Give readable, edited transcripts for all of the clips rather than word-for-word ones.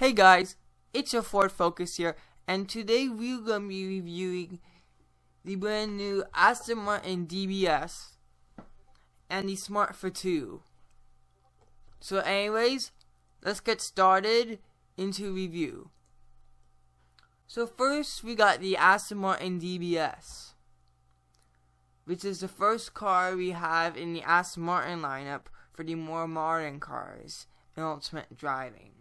Hey guys, it's your Ford Focus here, and today we're going to be reviewing the brand new Aston Martin DBS and the Smart Fortwo. So anyways, let's get started into review. So first we got the Aston Martin DBS, which is the first car we have in the Aston Martin lineup for the more modern cars in ultimate driving,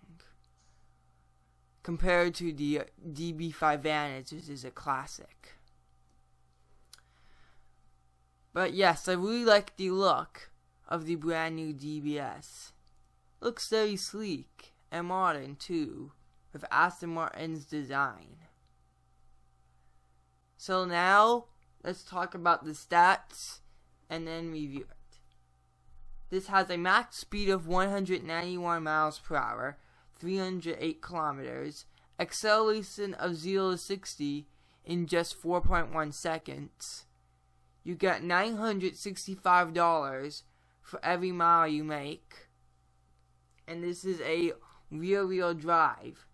compared to the DB5 Vantage, which is a classic. But yes, I really like the look of the brand new DBS. Looks very sleek and modern too, with Aston Martin's design. So now, let's talk about the stats and then review it. This has a max speed of 191 miles per hour, 308 kilometers, acceleration of 0 to 60 in just 4.1 seconds. You get $965 for every mile you make. And this is a rear-wheel drive.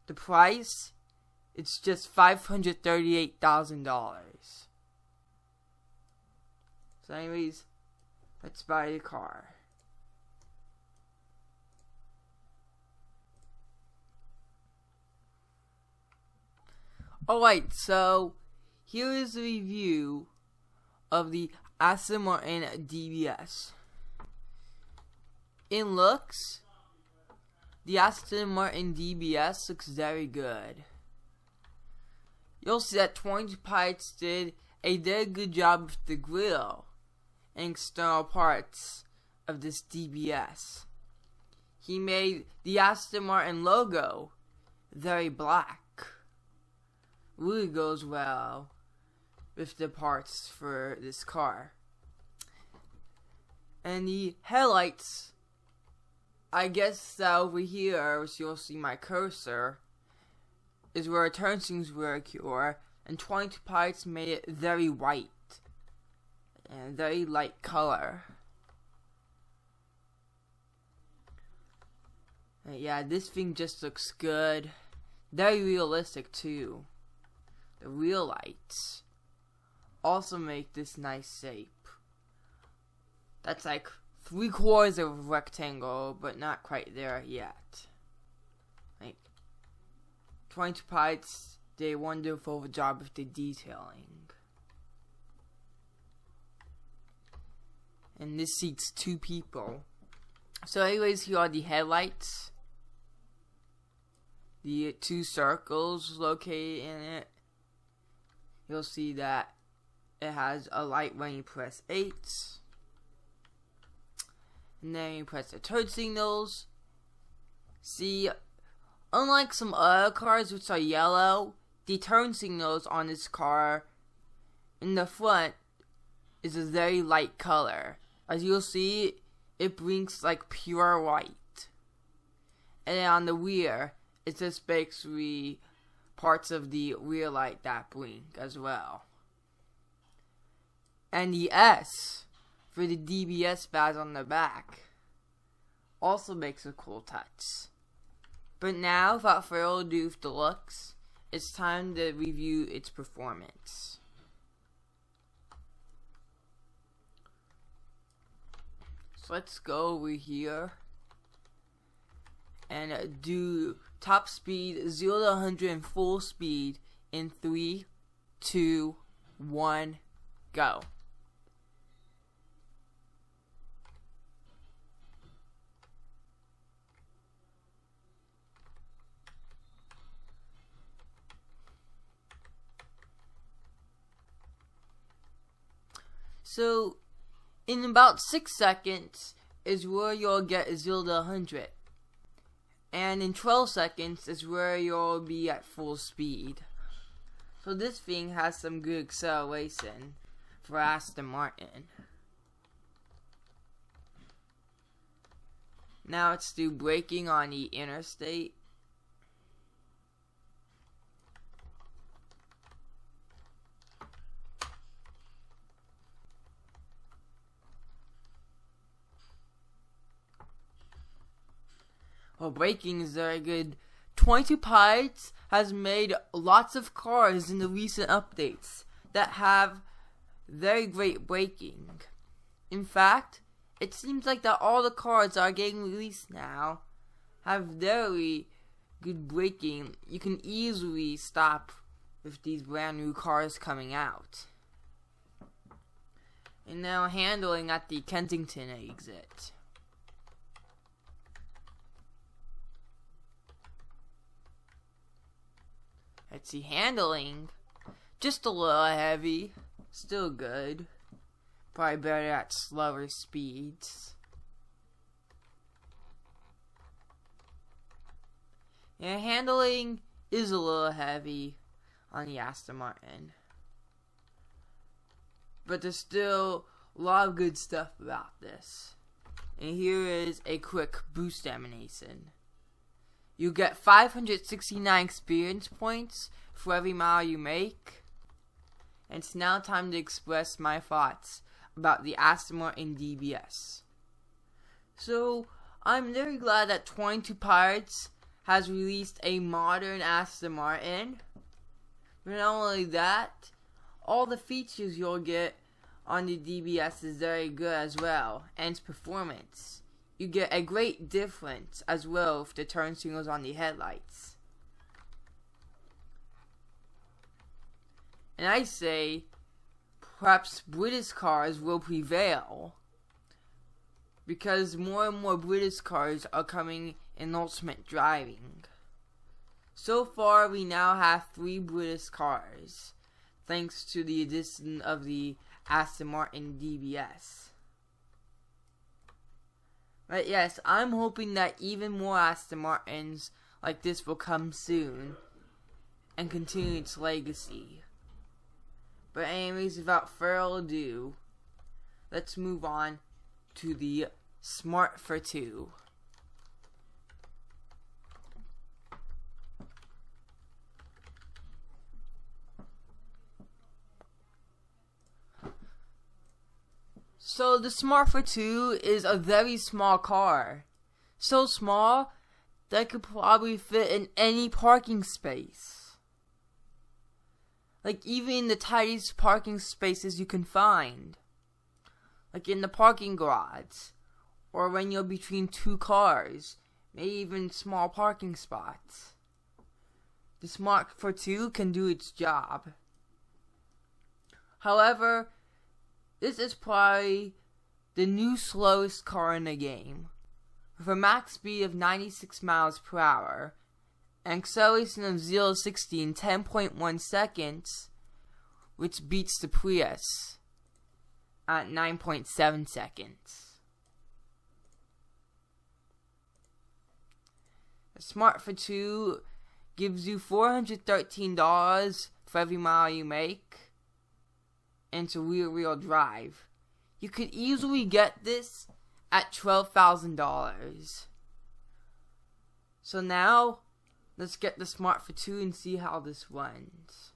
The price, it's just $538,000. So anyways, let's buy the car. Alright, so here is the review of the Aston Martin DBS. In looks, the Aston Martin DBS looks very good. You'll see that 20 Pilots did a very good job with the grille and external parts of this DBS. He made the Aston Martin logo very black. Really goes well with the parts for this car. And the headlights, I guess that over here, as you'll see my cursor, is where turn signals were occur, and 22 Pilots made it very white and very light color. And yeah, this thing just looks good. Very realistic too. The wheel lights also make this nice shape. That's like 3/4 of a rectangle, but not quite there yet. Like 22 Pilots did a wonderful job with the detailing. And this seats 2 people. So anyways, here are the headlights. The 2 circles located in it. You'll see that it has a light when you press 8. And then you press the turn signals. See, unlike some other cars which are yellow, the turn signals on this car in the front is a very light color. As you'll see, it blinks like pure white. And then on the rear, it's just basically parts of the rear light that blink as well. And the S for the DBS badge on the back also makes a cool touch. But now, without further ado with the looks, it's time to review its performance. So let's go over here and do top speed 0 to 100 and full speed in 3, 2, 1, go. So, in about 6 seconds is where you'll get 0 to 100. And in 12 seconds is where you'll be at full speed. So this thing has some good acceleration for Aston Martin. Now let's do braking on the interstate. Well, braking is very good. 22 Pilots has made lots of cars in the recent updates that have very great braking. In fact, it seems like that all the cars that are getting released now have very good braking. You can easily stop with these brand new cars coming out. And now handling at the Kensington exit. Let's see, handling, just a little heavy, still good. Probably better at slower speeds. And handling is a little heavy on the Aston Martin. But there's still a lot of good stuff about this. And here is a quick boost animation. You get 569 experience points for every mile you make. And it's now time to express my thoughts about the Aston Martin DBS. So, I'm very glad that 22 Pilots has released a modern Aston Martin. But not only that, all the features you'll get on the DBS is very good as well, and its performance. You get a great difference as well with the turn signals on the headlights. And I say, perhaps British cars will prevail, because more and more British cars are coming in ultimate driving. So far, we now have 3 British cars, thanks to the addition of the Aston Martin DBS. But yes, I'm hoping that even more Aston Martins like this will come soon and continue its legacy. But anyways, without further ado, let's move on to the Smart Fortwo. So the Smart Fortwo is a very small car. So small that it could probably fit in any parking space. Like even in the tightest parking spaces you can find. Like in the parking garage. Or when you're between 2 cars. Maybe even small parking spots. The Smart Fortwo can do its job. However, this is probably the new slowest car in the game, with a max speed of 96 miles per hour, and acceleration of 0 to 60 in 10.1 seconds, which beats the Prius at 9.7 seconds. The Smart Fortwo gives you $413 for every mile you make. Into rear-wheel drive. You could easily get this at $12,000. So now, let's get the Smart Fortwo and see how this runs.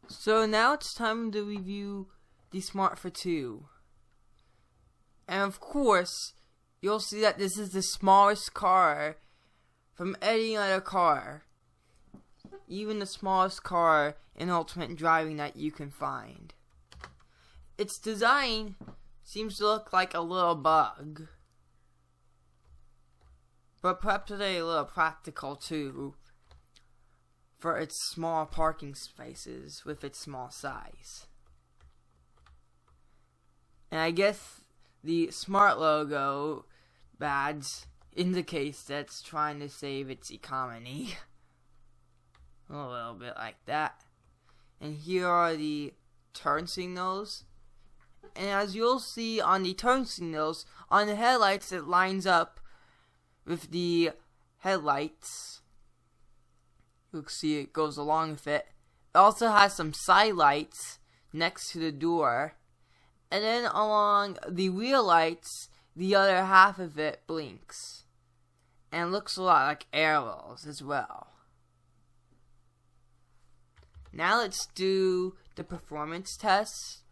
So now it's time to review the Smart Fortwo. And of course, you'll see that this is the smallest car from any other car. Even the smallest car in ultimate driving that you can find. Its design seems to look like a little bug. But perhaps a little practical too. For its small parking spaces with its small size. And I guess the Smart logo badge indicates that it's trying to save its economy. A little bit like that. And here are the turn signals. And as you'll see on the turn signals, on the headlights it lines up with the headlights. You'll see it goes along with it. It also has some side lights next to the door. And then along the rear lights, the other half of it blinks. and looks a lot like arrows as well. Now let's do the performance tests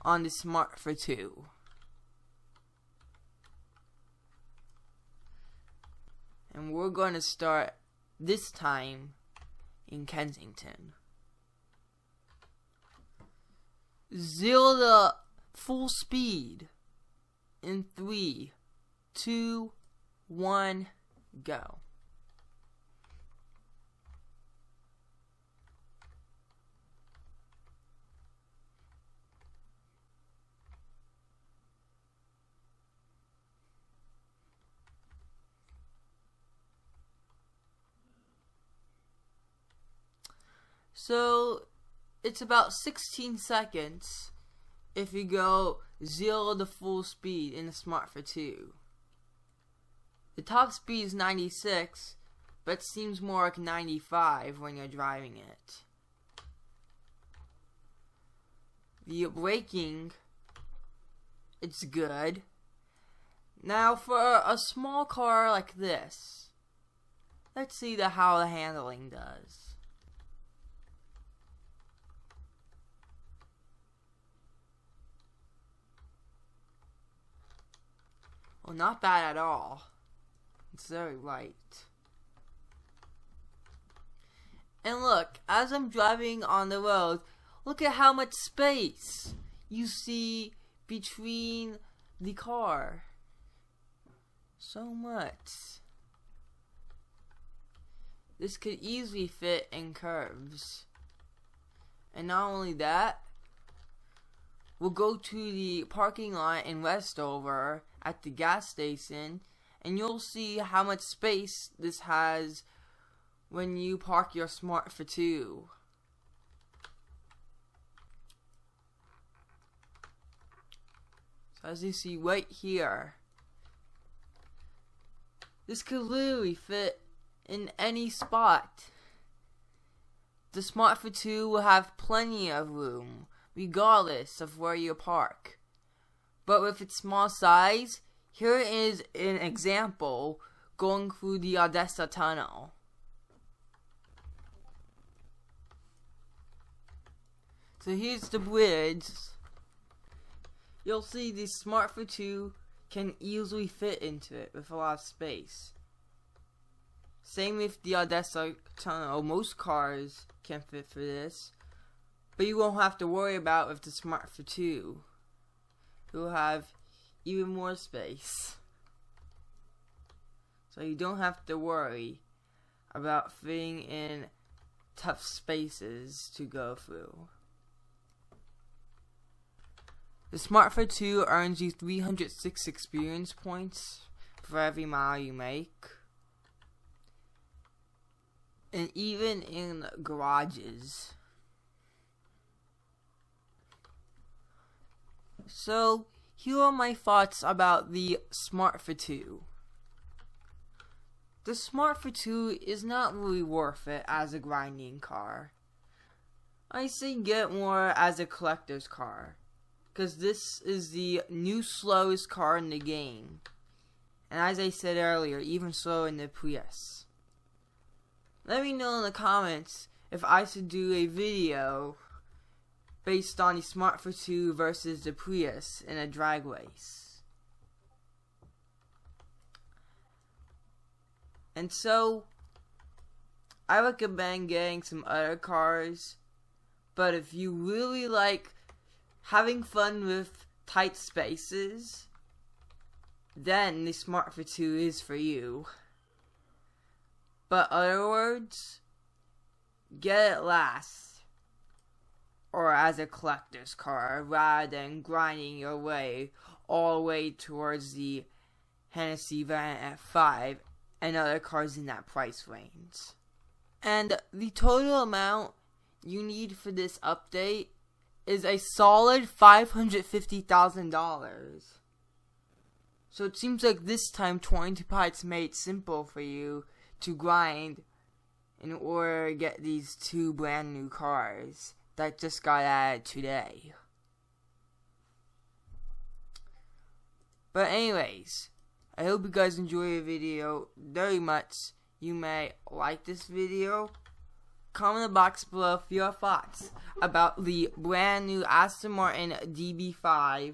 on the Smart Fortwo. And we're going to start this time in Kensington. 0 to full speed in 3, 2, 1, go. So it's about 16 seconds if you go 0 to full speed in the Smart Fortwo. The top speed is 96, but it seems more like 95 when you're driving it. The braking, it's good. Now for a small car like this, let's see how the handling does. Well, not bad at all. It's very light. And look, as I'm driving on the road, look at how much space you see between the car. So much. This could easily fit in curves. And not only that, we'll go to the parking lot in Westover at the gas station, and you'll see how much space this has when you park your Smart Fortwo. So as you see right here, this could literally fit in any spot. The Smart Fortwo will have plenty of room, regardless of where you park. But with its small size, here is an example going through the Odessa Tunnel. So here's the bridge. You'll see the Smart Fortwo can easily fit into it with a lot of space. Same with the Odessa Tunnel. Most cars can fit for this, but you won't have to worry about with the Smart Fortwo. You'll have even more space. So you don't have to worry about fitting in tough spaces to go through. The Smart Fortwo earns you 306 experience points for every mile you make. And even in garages. So, here are my thoughts about the Smart Fortwo. The Smart Fortwo is not really worth it as a grinding car. I say get more as a collector's car, because this is the new slowest car in the game. And as I said earlier, even slower than the Prius. Let me know in the comments if I should do a video based on the Smart Fortwo versus the Prius in a drag race. And so, I recommend getting some other cars, but if you really like having fun with tight spaces, then the Smart Fortwo is for you. But other words, get it last, or as a collector's car, rather than grinding your way all the way towards the Hennessy Van F5 and other cars in that price range. And the total amount you need for this update is a solid $550,000. So it seems like this time 22 Pilots made it simple for you to grind in order to get these two brand new cars that just got added today. But anyways, I hope you guys enjoy the video very much. You may like this video. Comment in the box below for your thoughts about the brand new Aston Martin DB5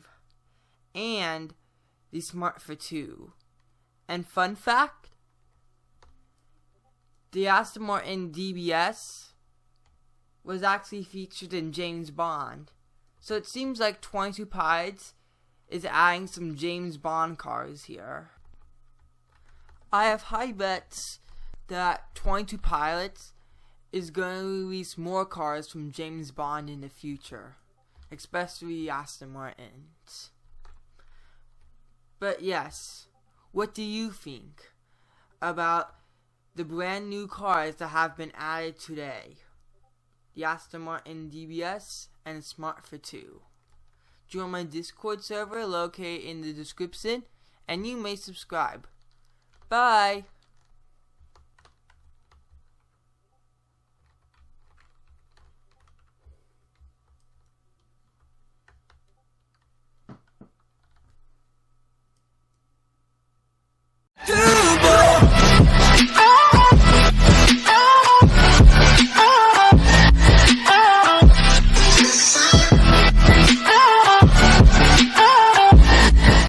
and the Smart Fortwo. And fun fact, the Aston Martin DBS was actually featured in James Bond. So it seems like 22 Pilots is adding some James Bond cars here. I have high bets that 22 Pilots is going to release more cars from James Bond in the future, especially Aston Martins. But yes, what do you think about the brand new cars that have been added today? The Aston Martin DBS and Smart Fortwo. Join my Discord server located in the description, and you may subscribe. Bye!